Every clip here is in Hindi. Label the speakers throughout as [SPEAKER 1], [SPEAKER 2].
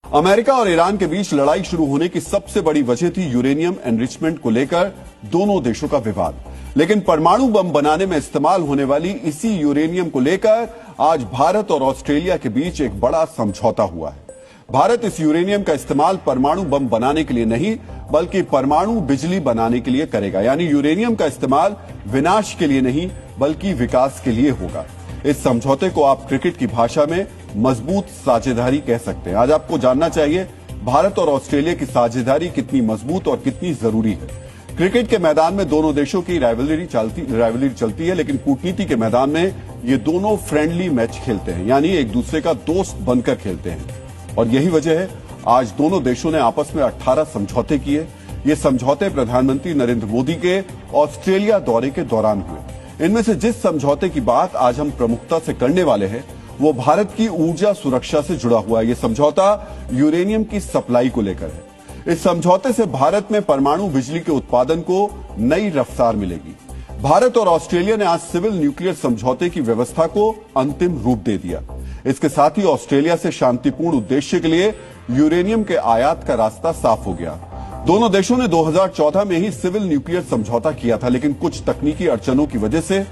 [SPEAKER 1] अमेरिका और ईरान के बीच लड़ाई शुरू होने की सबसे बड़ी वजह थी यूरेनियम एनरिचमेंट को लेकर दोनों देशों का विवाद। लेकिन परमाणु बम बनाने में इस्तेमाल होने वाली इसी यूरेनियम को लेकर आज भारत और ऑस्ट्रेलिया के बीच एक बड़ा समझौता हुआ है। भारत इस यूरेनियम का इस्तेमाल परमाणु बम बनाने के लिए नहीं बल्कि परमाणु बिजली बनाने के लिए करेगा। यानी यूरेनियम का इस्तेमाल विनाश के लिए नहीं बल्कि विकास के लिए होगा। इस समझौते को आप क्रिकेट की भाषा में मजबूत साझेदारी कह सकते हैं। आज आपको जानना चाहिए भारत और ऑस्ट्रेलिया की साझेदारी कितनी मजबूत और कितनी जरूरी है। क्रिकेट के मैदान में दोनों देशों की राइवलरी चलती है, लेकिन कूटनीति के मैदान में ये दोनों फ्रेंडली मैच खेलते हैं, यानी एक दूसरे का दोस्त बनकर खेलते हैं। और यही वजह है आज दोनों देशों ने आपस में 18 समझौते किए। ये समझौते प्रधानमंत्री नरेंद्र मोदी के ऑस्ट्रेलिया दौरे के दौरान हुए। इनमें से जिस समझौते की बात आज हम प्रमुखता से करने वाले हैं वो भारत की ऊर्जा सुरक्षा से जुड़ा हुआ है। ये समझौता यूरेनियम की सप्लाई को लेकर है। इस समझौते से भारत में परमाणु बिजली के उत्पादन को नई रफ्तार मिलेगी। भारत और ऑस्ट्रेलिया ने आज सिविल न्यूक्लियर समझौते की व्यवस्था को अंतिम रूप दे दिया। इसके साथ ही ऑस्ट्रेलिया से शांतिपूर्ण उद्देश्य के लिए यूरेनियम के आयात का रास्ता साफ हो गया। दोनों देशों ने 2014 में ही सिविल न्यूक्लियर समझौता किया था, लेकिन कुछ तकनीकी अड़चनों की वजह से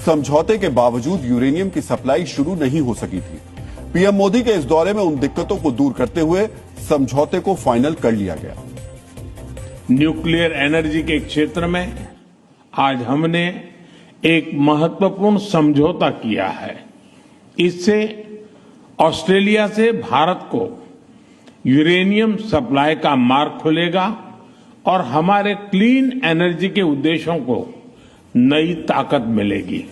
[SPEAKER 1] समझौते के बावजूद यूरेनियम की सप्लाई शुरू नहीं हो सकी थी। पीएम मोदी के इस दौरे में उन दिक्कतों को दूर करते हुए समझौते को फाइनल कर लिया गया।
[SPEAKER 2] न्यूक्लियर एनर्जी के क्षेत्र में आज हमने एक महत्वपूर्ण समझौता किया है। इससे ऑस्ट्रेलिया से भारत को यूरेनियम सप्लाई का मार्ग खुलेगा और हमारे क्लीन एनर्जी के उद्देश्यों को नई ताकत मिलेगी।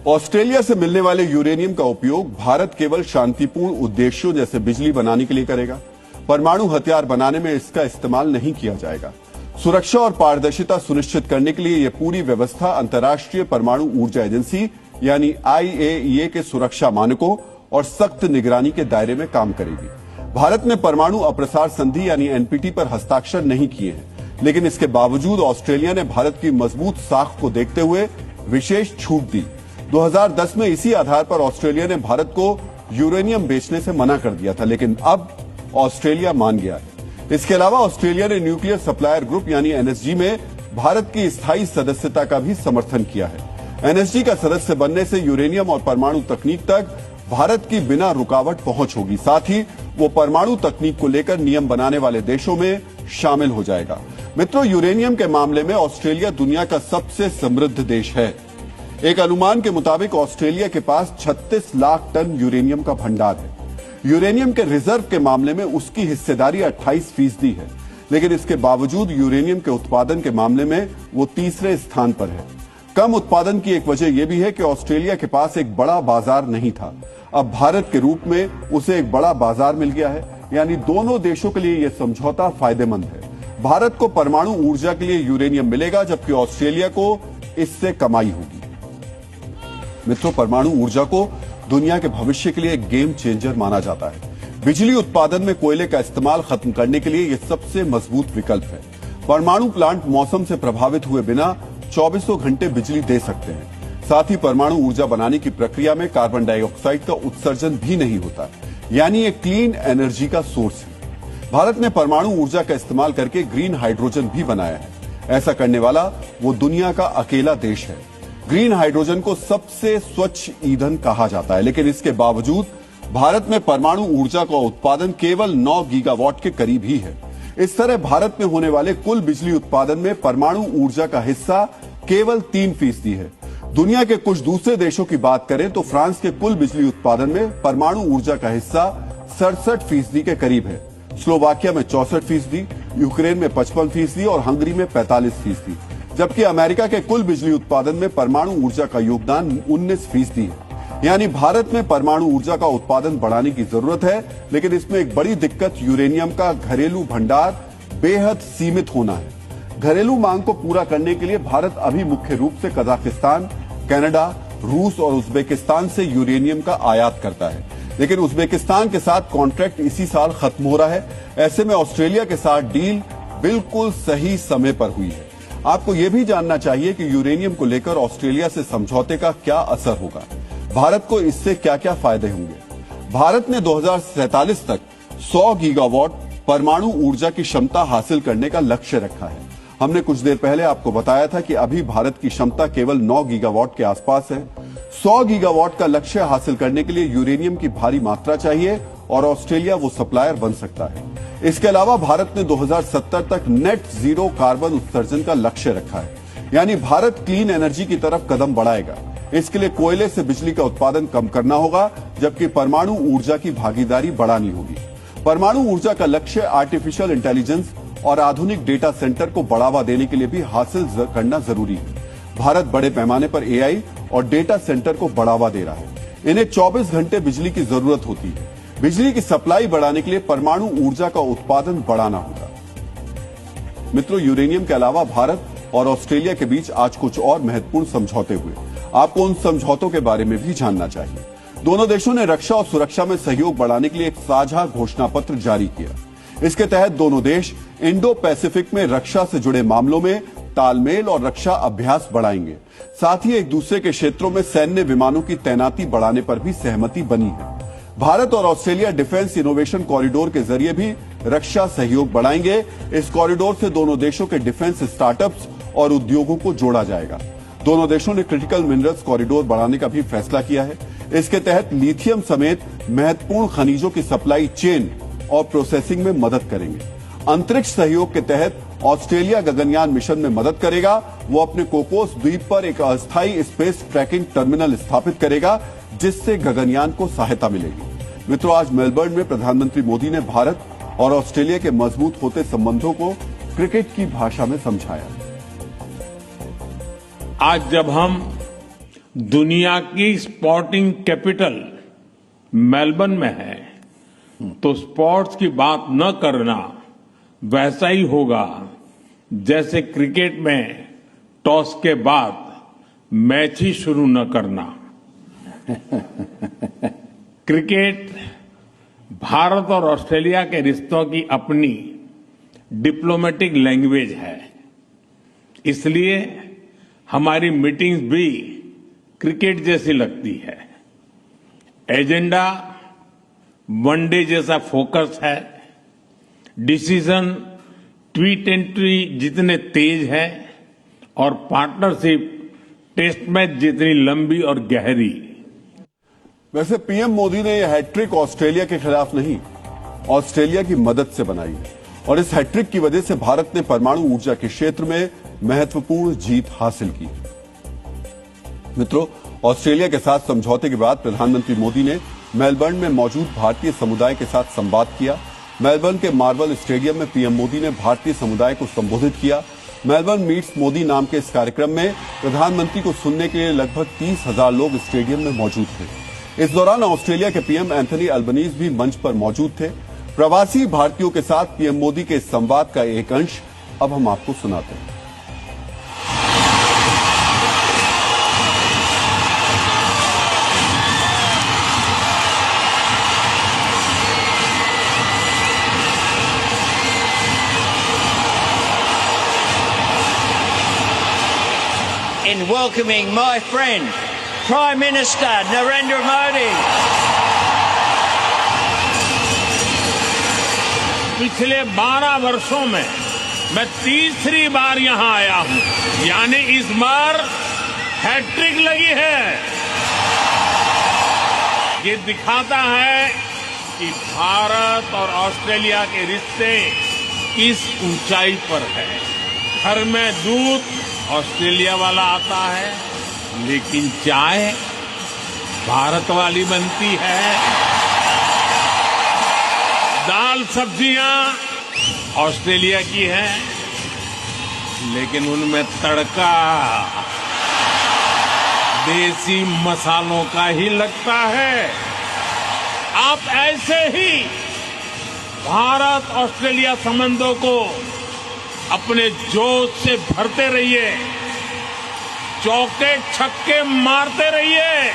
[SPEAKER 1] ऑस्ट्रेलिया से मिलने वाले यूरेनियम का उपयोग भारत केवल शांतिपूर्ण उद्देश्यों जैसे बिजली बनाने के लिए करेगा। परमाणु हथियार बनाने में इसका इस्तेमाल नहीं किया जाएगा। सुरक्षा और पारदर्शिता सुनिश्चित करने के लिए यह पूरी व्यवस्था अंतर्राष्ट्रीय परमाणु ऊर्जा एजेंसी यानी IAEA के सुरक्षा मानकों और सख्त निगरानी के दायरे में काम करेगी। भारत ने परमाणु अप्रसार संधि यानी NPT पर हस्ताक्षर नहीं किए हैं, लेकिन इसके बावजूद ऑस्ट्रेलिया ने भारत की मजबूत साख को देखते हुए विशेष छूट दी। 2010 में इसी आधार पर ऑस्ट्रेलिया ने भारत को यूरेनियम बेचने से मना कर दिया था, लेकिन अब ऑस्ट्रेलिया मान गया है। इसके अलावा ऑस्ट्रेलिया ने न्यूक्लियर सप्लायर ग्रुप यानी NSG में भारत की स्थायी सदस्यता का भी समर्थन किया है। NSG का सदस्य बनने से यूरेनियम और परमाणु तकनीक तक भारत की बिना रुकावट पहुंच होगी। साथ ही वो परमाणु तकनीक को लेकर नियम बनाने वाले देशों में शामिल हो जाएगा। मित्रों, यूरेनियम के मामले में ऑस्ट्रेलिया दुनिया का सबसे समृद्ध देश है। एक अनुमान के मुताबिक ऑस्ट्रेलिया के पास 36 लाख टन यूरेनियम का भंडार है। यूरेनियम के रिजर्व के मामले में उसकी हिस्सेदारी 28% है, लेकिन इसके बावजूद यूरेनियम के उत्पादन के मामले में वो तीसरे स्थान पर है। कम उत्पादन की एक वजह यह भी है कि ऑस्ट्रेलिया के पास एक बड़ा बाजार नहीं था। अब भारत के रूप में उसे एक बड़ा बाजार मिल गया है, यानी दोनों देशों के लिए यह समझौता फायदेमंद है। भारत को परमाणु ऊर्जा के लिए यूरेनियम मिलेगा, जबकि ऑस्ट्रेलिया को इससे कमाई होगी। मित्रों, परमाणु ऊर्जा को दुनिया के भविष्य के लिए एक गेम चेंजर माना जाता है। बिजली उत्पादन में कोयले का इस्तेमाल खत्म करने के लिए यह सबसे मजबूत विकल्प है। परमाणु प्लांट मौसम से प्रभावित हुए बिना 24 घंटे बिजली दे सकते हैं। साथ ही परमाणु ऊर्जा बनाने की प्रक्रिया में कार्बन डाइऑक्साइड का उत्सर्जन भी नहीं होता, यानी एक क्लीन एनर्जी का सोर्स है। भारत ने परमाणु ऊर्जा का इस्तेमाल करके ग्रीन हाइड्रोजन भी बनाया है। ऐसा करने वाला वो दुनिया का अकेला देश है। ग्रीन हाइड्रोजन को सबसे स्वच्छ ईंधन कहा जाता है, लेकिन इसके बावजूद भारत में परमाणु ऊर्जा का उत्पादन केवल 9 गीगावाट के करीब ही है। इस तरह भारत में होने वाले कुल बिजली उत्पादन में परमाणु ऊर्जा का हिस्सा केवल 3% है। दुनिया के कुछ दूसरे देशों की बात करें तो फ्रांस के कुल बिजली उत्पादन में परमाणु ऊर्जा का हिस्सा 67% के करीब है। स्लोवाकिया में 64%, यूक्रेन में 55% और हंगरी में 45%, जबकि अमेरिका के कुल बिजली उत्पादन में परमाणु ऊर्जा का योगदान 19% है। यानी भारत में परमाणु ऊर्जा का उत्पादन बढ़ाने की जरूरत है, लेकिन इसमें एक बड़ी दिक्कत यूरेनियम का घरेलू भंडार बेहद सीमित होना है। घरेलू मांग को पूरा करने के लिए भारत अभी मुख्य रूप से कजाकिस्तान, कनाडा, रूस और उज्बेकिस्तान से यूरेनियम का आयात करता है, लेकिन उज्बेकिस्तान के साथ कॉन्ट्रैक्ट इसी साल खत्म हो रहा है। ऐसे में ऑस्ट्रेलिया के साथ डील बिल्कुल सही समय पर हुई है। आपको यह भी जानना चाहिए कि यूरेनियम को लेकर ऑस्ट्रेलिया से समझौते का क्या असर होगा। भारत को इससे क्या क्या फायदे होंगे। भारत ने 2047 तक 100 गीगावाट परमाणु ऊर्जा की क्षमता हासिल करने का लक्ष्य रखा है। हमने कुछ देर पहले आपको बताया था कि अभी भारत की क्षमता केवल 9 गीगावाट के आसपास है। 100 गीगावाट का लक्ष्य हासिल करने के लिए यूरेनियम की भारी मात्रा चाहिए और ऑस्ट्रेलिया वो सप्लायर बन सकता है। इसके अलावा भारत ने 2070 तक नेट जीरो कार्बन उत्सर्जन का लक्ष्य रखा है, यानी भारत क्लीन एनर्जी की तरफ कदम बढ़ाएगा। इसके लिए कोयले से बिजली का उत्पादन कम करना होगा, जबकि परमाणु ऊर्जा की भागीदारी बढ़ानी होगी। परमाणु ऊर्जा का लक्ष्य आर्टिफिशियल इंटेलिजेंस और आधुनिक डेटा सेंटर को बढ़ावा देने के लिए भी हासिल करना जरूरी है। भारत बड़े पैमाने पर एआई और डेटा सेंटर को बढ़ावा दे रहा है। इन्हें 24 घंटे बिजली की जरूरत होती है। बिजली की सप्लाई बढ़ाने के लिए परमाणु ऊर्जा का उत्पादन बढ़ाना होगा। मित्रों, यूरेनियम के अलावा भारत और ऑस्ट्रेलिया के बीच आज कुछ और महत्वपूर्ण समझौते हुए। आपको उन समझौतों के बारे में भी जानना चाहिए। दोनों देशों ने रक्षा और सुरक्षा में सहयोग बढ़ाने के लिए एक साझा घोषणा पत्र जारी किया। इसके तहत दोनों देश इंडो पैसिफिक में रक्षा से जुड़े मामलों में तालमेल और रक्षा अभ्यास बढ़ाएंगे। साथ ही एक दूसरे के क्षेत्रों में सैन्य विमानों की तैनाती बढ़ाने पर भी सहमति बनी है। भारत और ऑस्ट्रेलिया डिफेंस इनोवेशन कॉरिडोर के जरिए भी रक्षा सहयोग बढ़ाएंगे। इस कॉरिडोर से दोनों देशों के डिफेंस स्टार्टअप्स और उद्योगों को जोड़ा जाएगा। दोनों देशों ने क्रिटिकल मिनरल्स कॉरिडोर बढ़ाने का भी फैसला किया है। इसके तहत लिथियम समेत महत्वपूर्ण खनिजों की सप्लाई चेन और प्रोसेसिंग में मदद करेंगे। अंतरिक्ष सहयोग के तहत ऑस्ट्रेलिया गगनयान मिशन में मदद करेगा। वो अपने कोकोस द्वीप पर एक अस्थायी स्पेस ट्रैकिंग टर्मिनल स्थापित करेगा, जिससे गगनयान को सहायता मिलेगी। मित्रों, आज मेलबर्न में प्रधानमंत्री मोदी ने भारत और ऑस्ट्रेलिया के मजबूत होते संबंधों को क्रिकेट की भाषा में समझाया।
[SPEAKER 2] आज जब हम दुनिया की स्पोर्टिंग कैपिटल मेलबर्न में है, तो स्पोर्ट्स की बात न करना वैसा ही होगा जैसे क्रिकेट में टॉस के बाद मैच ही शुरू न करना। क्रिकेट भारत और ऑस्ट्रेलिया के रिश्तों की अपनी डिप्लोमेटिक लैंग्वेज है। इसलिए हमारी मीटिंग्स भी क्रिकेट जैसी लगती है। एजेंडा वनडे जैसा फोकस है। डिसीजन T20 जितने तेज है और पार्टनरशिप टेस्ट मैच जितनी लंबी और गहरी।
[SPEAKER 1] वैसे पीएम मोदी ने यह हैट्रिक ऑस्ट्रेलिया के खिलाफ नहीं, ऑस्ट्रेलिया की मदद से बनाई है और इस हैट्रिक की वजह से भारत ने परमाणु ऊर्जा के क्षेत्र में महत्वपूर्ण जीत हासिल की। मित्रों, ऑस्ट्रेलिया के साथ समझौते के बाद प्रधानमंत्री मोदी ने मेलबर्न में मौजूद भारतीय समुदाय के साथ संवाद किया। मेलबर्न के मार्बल स्टेडियम में पीएम मोदी ने भारतीय समुदाय को संबोधित किया। मेलबर्न मीट्स मोदी नाम के इस कार्यक्रम में प्रधानमंत्री को सुनने के लिए लगभग 30,000 लोग स्टेडियम में मौजूद थे। इस दौरान ऑस्ट्रेलिया के पीएम एंथनी अल्बनीज भी मंच पर मौजूद थे। प्रवासी भारतीयों के साथ पीएम मोदी के इस संवाद का एक अंश अब हम आपको सुनाते हैं।
[SPEAKER 3] In welcoming my friend, Prime Minister Narendra Modi.
[SPEAKER 2] पिछले 12 वर्षों में मैं तीसरी बार यहां आया हूं, यानी इस बार हैट्रिक लगी है। ये दिखाता है कि भारत और ऑस्ट्रेलिया के रिश्ते किस ऊंचाई पर है। घर में दूध ऑस्ट्रेलिया वाला आता है, लेकिन चाय भारत वाली बनती है। दाल सब्जियां ऑस्ट्रेलिया की हैं, लेकिन उनमें तड़का देसी मसालों का ही लगता है। आप ऐसे ही भारत ऑस्ट्रेलिया संबंधों को अपने जोश से भरते रहिए, चौके छक्के मारते रहिए।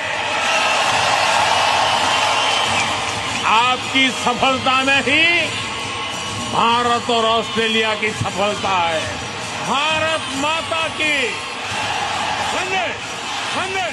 [SPEAKER 2] आपकी सफलता में ही भारत और ऑस्ट्रेलिया की सफलता है। भारत माता की वंदे वंदे।